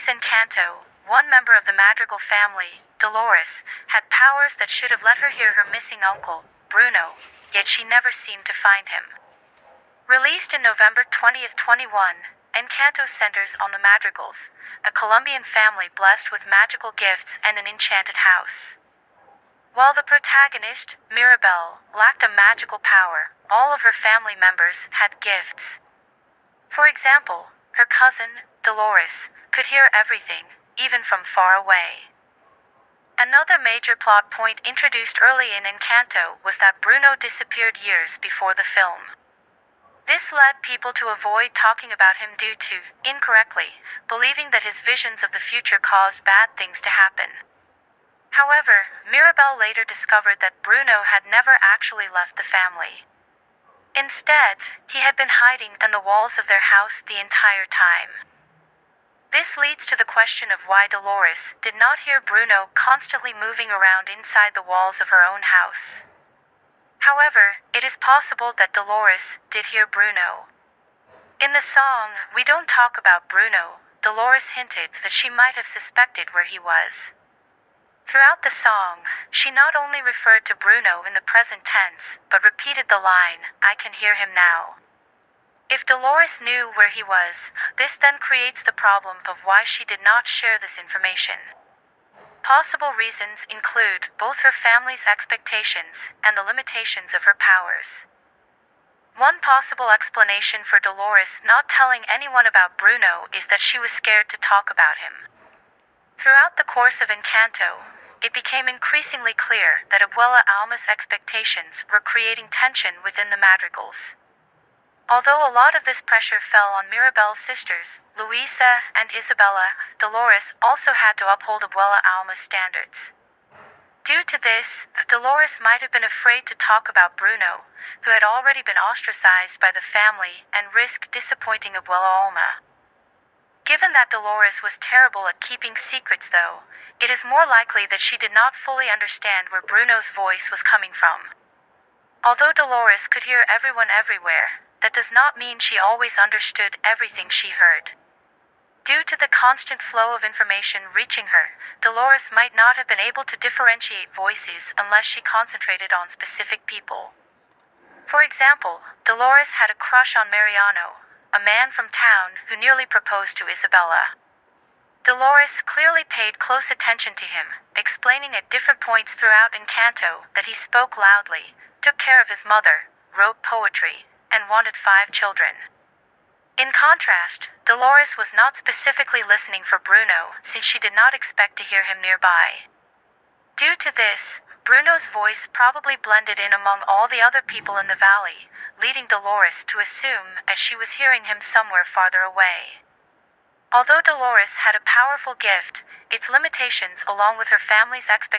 is Encanto. One member of the Madrigal family, Dolores, had powers that should have let her hear her missing uncle, Bruno, yet she never seemed to find him. Released in November 20th, 2021, Encanto centers on the Madrigals, a Colombian family blessed with magical gifts and an enchanted house. While the protagonist, Mirabel, lacked a magical power, all of her family members had gifts. For example, her cousin, Dolores, could hear everything, even from far away. Another major plot point introduced early in Encanto was that Bruno disappeared years before the film. This led people to avoid talking about him due to, incorrectly, believing that his visions of the future caused bad things to happen. However, Mirabel later discovered that Bruno had never actually left the family. Instead, he had been hiding in the walls of their house the entire time. This leads to the question of why Dolores did not hear Bruno constantly moving around inside the walls of her own house. However, it is possible that Dolores did hear Bruno. In the song, "We Don't Talk About Bruno," Dolores hinted that she might have suspected where he was. Throughout the song, she not only referred to Bruno in the present tense, but repeated the line, "I can hear him now." If Dolores knew where he was, this then creates the problem of why she did not share this information. Possible reasons include both her family's expectations and the limitations of her powers. One possible explanation for Dolores not telling anyone about Bruno is that she was scared to talk about him. Throughout the course of Encanto, it became increasingly clear that Abuela Alma's expectations were creating tension within the Madrigals. Although a lot of this pressure fell on Mirabel's sisters, Luisa and Isabella, Dolores also had to uphold Abuela Alma's standards. Due to this, Dolores might have been afraid to talk about Bruno, who had already been ostracized by the family and risked disappointing Abuela Alma. Given that Dolores was terrible at keeping secrets though, it is more likely that she did not fully understand where Bruno's voice was coming from. Although Dolores could hear everyone everywhere, that does not mean she always understood everything she heard. Due to the constant flow of information reaching her, Dolores might not have been able to differentiate voices unless she concentrated on specific people. For example, Dolores had a crush on Mariano, a man from town who nearly proposed to Isabella. Dolores clearly paid close attention to him, explaining at different points throughout Encanto that he spoke loudly, took care of his mother, wrote poetry, and wanted 5 children. In contrast, Dolores was not specifically listening for Bruno since she did not expect to hear him nearby. Due to this, Bruno's voice probably blended in among all the other people in the valley, leading Dolores to assume as she was hearing him somewhere farther away. Although Dolores had a powerful gift, its limitations along with her family's expectations